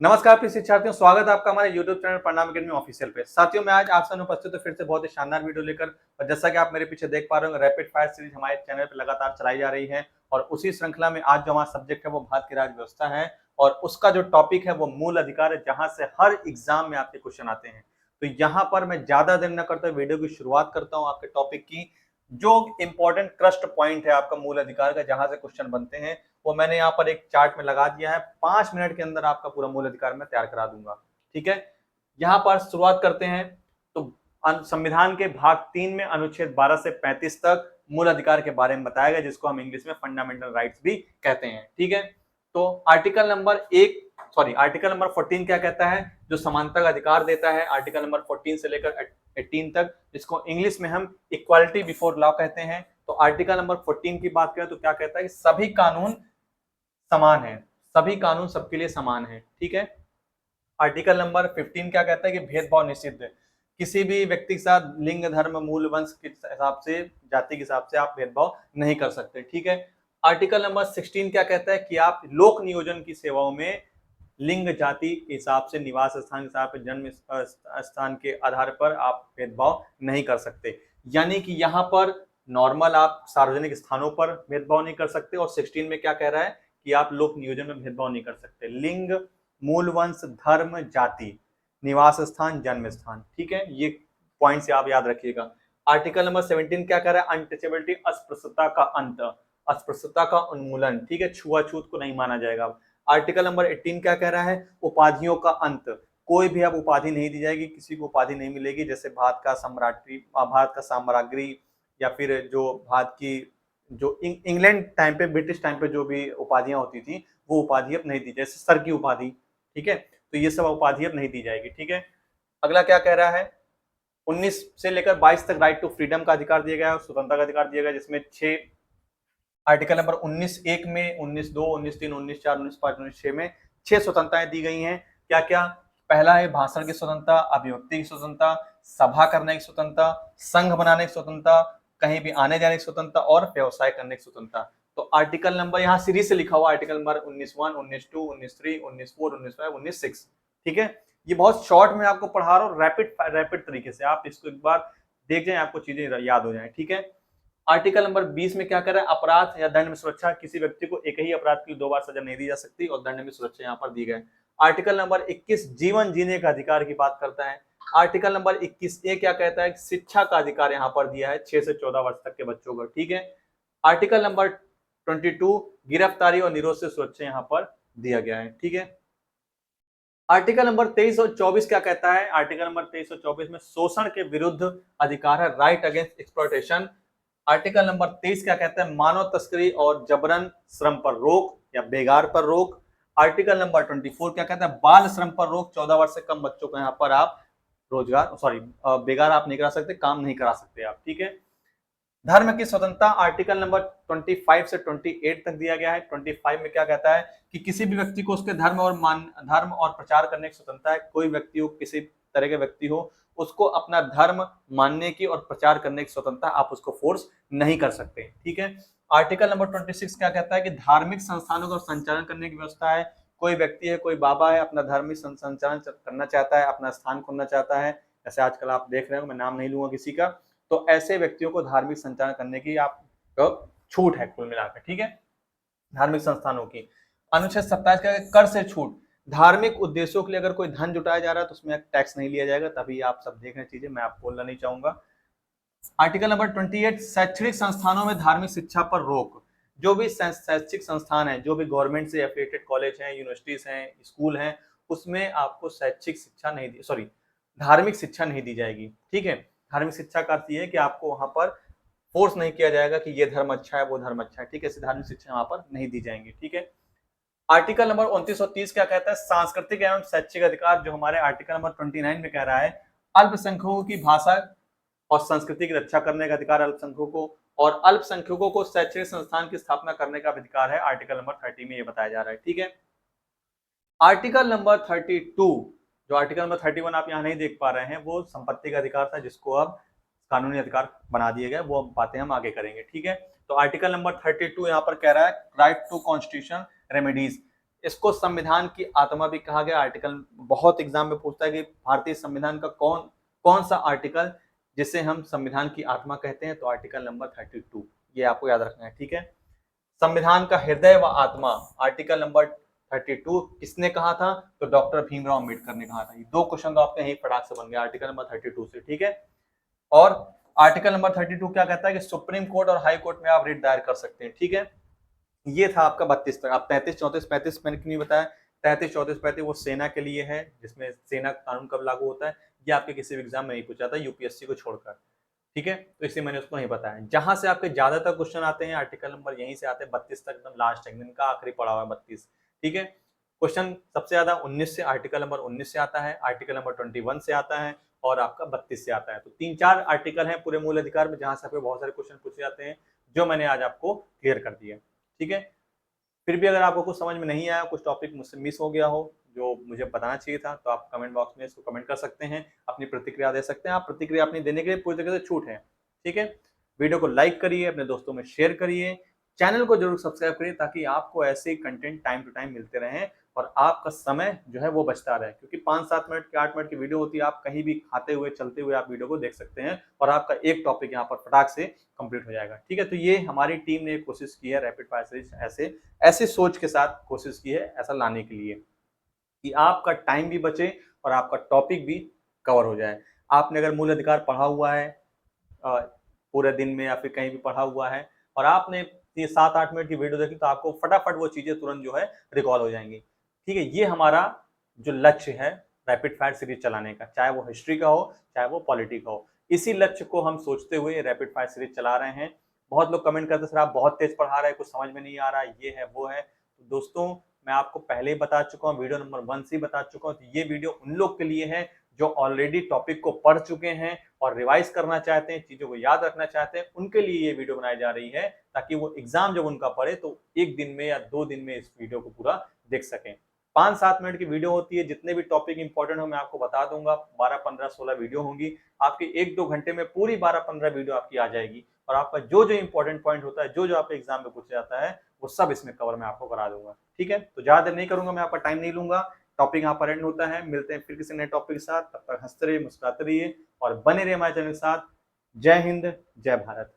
नमस्कार प्रिय शिक्षार्थियों, स्वागत है आपका हमारे YouTube चैनल प्रणाम अकेडमी ऑफिशियल पे। साथियों, मैं आज आप सामने उपस्थित हूं फिर से बहुत ही शानदार वीडियो लेकर। और जैसा कि आप मेरे पीछे देख पा रहे हो, रैपिड फायर सीरीज हमारे चैनल पे लगातार चलाई जा रही है। और उसी श्रृंखला में आज जो हमारा सब्जेक्ट है वो भारत की राज्य व्यवस्था है। और उसका जो टॉपिक है वो मूल अधिकार है, जहां से हर एग्जाम में आपके क्वेश्चन आते हैं। तो यहाँ पर मैं ज्यादा देर न करते हुए वीडियो की शुरुआत करता हूँ आपके टॉपिक की। जो इंपॉर्टेंट क्रस्ट पॉइंट है आपका मूल अधिकार का, जहां से क्वेश्चन बनते हैं, वो मैंने यहाँ पर एक चार्ट में लगा दिया है। 5 मिनट के अंदर आपका पूरा मूल अधिकार मैं तैयार करा दूंगा। ठीक है, यहाँ पर शुरुआत करते हैं। तो संविधान के भाग 3 में अनुच्छेद 12 से 35 तक मूल अधिकार के बारे में बताया गया, जिसको हम इंग्लिश में फंडामेंटल राइट्स भी कहते हैं। ठीक है, तो आर्टिकल नंबर 14 क्या कहता है? जो समानता का अधिकार देता है। आर्टिकल नंबर 14 से लेकर 18 तक, जिसको इंग्लिश में हम इक्वालिटी बिफोर लॉ कहते हैं। तो आर्टिकल नंबर 14 की बात करें तो क्या कहता है कि सभी कानून समान है, सभी कानून सबके लिए समान है। ठीक है, आर्टिकल नंबर 15 क्या कहता है कि भेदभाव निषिद्ध है। किसी भी व्यक्ति के साथ लिंग, धर्म, मूल, वंश के हिसाब से, जाति के हिसाब से आप भेदभाव नहीं कर सकते। ठीक है, आर्टिकल नंबर 16 क्या कहता है कि आप लोक नियोजन की सेवाओं में लिंग, जाति के हिसाब से, निवास स्थान के हिसाब से, जन्म स्थान के आधार पर आप भेदभाव नहीं कर सकते। यानी कि यहाँ पर नॉर्मल आप सार्वजनिक स्थानों पर भेदभाव नहीं कर सकते। और 16 में क्या कह रहा है कि आप लोक नियोजन में भेदभाव नहीं कर सकते। लिंग, मूल वंश, धर्म, जाति, निवास स्थान, जन्म स्थान। ठीक है, ये पॉइंट्स आप याद रखिएगा। आर्टिकल नंबर 17 क्या कह रहा है? अनटचेबिलिटी, अस्पृश्यता का अंत, अस्पृश्यता का उन्मूलन। ठीक है, छुआछूत को नहीं माना जाएगा। आर्टिकल नंबर 18 क्या कह रहा है? उपाधियों का अंत। कोई भी अब उपाधि नहीं दी जाएगी, किसी को उपाधि नहीं मिलेगी। जैसे भारत का सम्राटी, भारत का साम्राज्ञी, या फिर जो भारत की जो इंग्लैंड टाइम पे, ब्रिटिश टाइम पे जो भी उपाधियां होती थी, वो उपाधि अब नहीं दी, जैसे सर की उपाधि। ठीक है, तो ये सब उपाधि अब नहीं दी जाएगी। ठीक है, अगला क्या कह रहा है? 19 से लेकर 22 तक राइट टू फ्रीडम का अधिकार दिया गया है, स्वतंत्रता का अधिकार दिया गया, जिसमें 6 आर्टिकल नंबर 19(1) में 19(2), 19(3), 19(4), 19(5), 19(6) में 6 स्वतंत्रताएं दी गई हैं। क्या क्या? पहला है भाषण की स्वतंत्रता, अभिव्यक्ति की स्वतंत्रता, सभा करने की स्वतंत्रता, संघ बनाने की स्वतंत्रता, कहीं भी आने जाने की स्वतंत्रता, और व्यवसाय करने की स्वतंत्रता। तो आर्टिकल नंबर यहाँ सीरीज से लिखा हुआ, आर्टिकल नंबर 19(1), 19(2), 19(3), 19(4), 19(5), 19(6). ठीक है, ये बहुत शॉर्ट में आपको पढ़ा रहा हूँ, रैपिड तरीके से। आप इसको एक बार देख जाए, आपको चीजें याद हो जाए। ठीक है, आर्टिकल नंबर 20 में क्या कर रहा है? अपराध या दंड में सुरक्षा। किसी व्यक्ति को एक ही अपराध की 2 बार सजा नहीं दी जा सकती, और दंड में सुरक्षा यहाँ पर दी गई। आर्टिकल नंबर 21 जीवन जीने का अधिकार की बात करता है। आर्टिकल नंबर 21(a) क्या कहता है? शिक्षा का अधिकार यहाँ पर दिया है 6 से 14 वर्ष तक के बच्चों को। ठीक है, आर्टिकल नंबर 22 गिरफ्तारी और निरोध से सुरक्षा यहाँ पर दिया गया है। ठीक है, आर्टिकल नंबर 23 और 24 क्या कहता है? आर्टिकल नंबर 23 और 24 में शोषण के विरुद्ध अधिकार है, right against exploitation. Article number 23 क्या कहता है? मानव तस्करी और जबरन श्रम पर रोक या बेगार पर रोक। आर्टिकल नंबर 24 क्या कहता है? बाल श्रम पर रोक। 14 वर्ष से कम बच्चों को यहाँ पर आप बेगार आप नहीं करा सकते, काम नहीं करा सकते आप। ठीक है, धर्म की स्वतंत्रता आर्टिकल नंबर 25 से 28 तक दिया गया है। 25 में क्या कहता है कि किसी भी व्यक्ति को उसके धर्म और प्रचार करने की स्वतंत्रता है। कोई व्यक्ति हो, किसी तरह के व्यक्ति हो, उसको अपना धर्म मानने की और प्रचार करने की स्वतंत्रता, आप उसको फोर्स नहीं कर सकते। ठीक है, आर्टिकल नंबर 26 क्या कहता है कि धार्मिक संस्थानों का संचालन करने की व्यवस्था है। कोई व्यक्ति है, कोई बाबा है, अपना धार्मिक संचालन करना चाहता है, अपना स्थान खोलना चाहता है, जैसे आजकल आप देख रहे हो, मैं नाम नहीं लूंगा किसी का, तो ऐसे व्यक्तियों को धार्मिक संचालन करने की आपको छूट है कुल मिलाकर। ठीक है, धार्मिक संस्थानों की। अनुच्छेद 27 का कर से छूट। धार्मिक उद्देश्यों के लिए अगर कोई धन जुटाया जा रहा है तो उसमें टैक्स नहीं लिया जाएगा। तभी आप सब देख रहे चीजें, मैं आपको बोलना नहीं चाहूंगा। आर्टिकल नंबर 28 शैक्षणिक संस्थानों में धार्मिक शिक्षा पर रोक। जो भी शैक्षिक संस्थान है, जो भी गवर्नमेंट से एफिलिएटेड कॉलेज हैं, यूनिवर्सिटीज हैं, स्कूल हैं, उसमें आपको शैक्षिक शिक्षा नहीं दी, सॉरी, धार्मिक शिक्षा नहीं दी जाएगी। ठीक है, धार्मिक शिक्षा का अर्थ ये है कि आपको वहां पर फोर्स नहीं किया जाएगा कि ये धर्म अच्छा है, वो धर्म अच्छा है। ठीक है, ऐसी धार्मिक शिक्षा वहां पर नहीं दी जाएंगी। ठीक है, आर्टिकल नंबर 29 और 30 क्या कहता है? सांस्कृतिक एवं शैक्षिक अधिकार, जो हमारे आर्टिकल नंबर 29 में कह रहा है अल्पसंख्यकों की भाषा और संस्कृति की रक्षा करने का अधिकार अल्पसंख्यकों को, और अल्पसंख्यकों को शैक्षणिक संस्थान की स्थापना करने का अधिकार है। आर्टिकल नंबर 30 में ये बताया जा रहा है। ठीक है, आर्टिकल नंबर 32, जो आर्टिकल नंबर 31 आप यहाँ नहीं देख पा रहे हैं, वो संपत्ति का अधिकार था, जिसको अब कानूनी अधिकार बना दिए गए। वो बातें हम आगे करेंगे। ठीक है, तो आर्टिकल नंबर 32 यहाँ पर कह रहा है राइट टू कॉन्स्टिट्यूशन रेमेडीज। इसको संविधान की आत्मा भी कहा गया। आर्टिकल बहुत एग्जाम में पूछता है कि भारतीय संविधान का कौन कौन सा आर्टिकल जिसे हम संविधान की आत्मा कहते हैं, तो आर्टिकल नंबर 32, ये आपको याद रखना है, ठीक है। संविधान का हृदय व आत्मा आर्टिकल नंबर 32 किसने कहा था, तो डॉक्टर भीमराव अम्बेडकर ने कहा था। ये 2 क्वेश्चन तो आपके यही फटाक से बन गया आर्टिकल नंबर 32 से, ठीक है। और आर्टिकल नंबर 32 क्या कहता है कि सुप्रीम कोर्ट और हाई कोर्ट में आप रिट दायर कर सकते हैं, ठीक है। ये था आपका 32 तक। आप 33, 34, 35 मैंने क्यों नहीं बताया, 33, 34, 35 वो सेना के लिए है, जिसमें सेना कानून कब लागू होता है, ये आपके किसी भी एग्जाम में नहीं पूछा था यूपीएससी को छोड़कर, ठीक है। तो इसलिए मैंने उसको नहीं बताया। जहां से आपके ज्यादातर क्वेश्चन आते हैं आर्टिकल नंबर यहीं से आते हैं 32 तक, एकदम लास्ट है, इनका आखिरी पड़ा हुआ है 32, ठीक है। क्वेश्चन सबसे ज्यादा 19 से, आर्टिकल नंबर 19 से आता है, आर्टिकल नंबर 21 से आता है और आपका 32 से आता है। तो 3-4 आर्टिकल हैं पूरे मूल अधिकार में जहां से आपके बहुत सारे क्वेश्चन पूछे जाते हैं, जो मैंने आज आपको क्लियर कर दिया, ठीक है। फिर भी अगर आपको कुछ समझ में नहीं आया, कुछ टॉपिक मुझसे मिस हो गया हो जो मुझे बताना चाहिए था, तो आप कमेंट बॉक्स में इसको कमेंट कर सकते हैं, अपनी प्रतिक्रिया दे सकते हैं। आप प्रतिक्रिया अपनी देने के लिए पूरी तरीके से छूट है, ठीक है। वीडियो को लाइक करिए, अपने दोस्तों में शेयर करिए, चैनल को जरूर सब्सक्राइब करिए ताकि आपको ऐसे कंटेंट टाइम टू टाइम मिलते रहें और आपका समय जो है वो बचता रहे, क्योंकि 5-7 मिनट की 8 मिनट की वीडियो होती है, आप कहीं भी खाते हुए चलते हुए आप वीडियो को देख सकते हैं और आपका एक टॉपिक यहाँ पर फटाक से कंप्लीट हो जाएगा, ठीक है। तो ये हमारी टीम ने कोशिश की है रैपिड फायर सीरीज ऐसे ऐसे सोच के साथ कोशिश की है ऐसा लाने के लिए कि आपका टाइम भी बचे और आपका टॉपिक भी कवर हो जाए। आपने अगर मूल अधिकार पढ़ा हुआ है पूरे दिन में या फिर कहीं भी पढ़ा हुआ है और आपने ये 7-8 मिनट की वीडियो देखी, तो आपको फटाफट वो चीजें तुरंत जो है रिकॉल हो जाएंगी, ठीक है। ये हमारा जो लक्ष्य है रैपिड फायर सीरीज चलाने का, चाहे वो हिस्ट्री का हो चाहे वो पॉलिटी का हो, इसी लक्ष्य को हम सोचते हुए रैपिड फायर सीरीज चला रहे हैं। बहुत लोग कमेंट करते सर आप बहुत तेज पढ़ा रहे हैं, कुछ समझ में नहीं आ रहा, ये है वो है। तो दोस्तों मैं आपको पहले ही बता चुका हूँ, वीडियो नंबर 1 से ही बता चुका हूँ, तो ये वीडियो उन लोग के लिए है जो ऑलरेडी टॉपिक को पढ़ चुके हैं और रिवाइज करना चाहते हैं, चीजों को याद रखना चाहते हैं, उनके लिए ये वीडियो बनाई जा रही है ताकि वो एग्जाम जब उनका पढ़े तो 1 दिन में या 2 दिन में इस वीडियो को पूरा देख सकें। 5-7 मिनट की वीडियो होती है, जितने भी टॉपिक इंपॉर्टेंट हो मैं आपको बता दूंगा। 12, 15, 16 वीडियो होंगी, आपके 1-2 घंटे में पूरी 12-15 वीडियो आपकी आ जाएगी और आपका जो जो इंपॉर्टेंट पॉइंट होता है, जो जो आपके एग्जाम में पूछा जाता है, वो सब इसमें कवर मैं आपको करा दूंगा, ठीक है। तो ज्यादा देर नहीं करूंगा, मैं आपका टाइम नहीं लूंगा, टॉपिक यहाँ पर एंड होता है। मिलते हैं फिर किसी नए टॉपिक के साथ, तब तक हंसते रहिए, मुस्कुराते रहिए और बने रहिए हमारे चैनल के साथ। जय हिंद, जय भारत।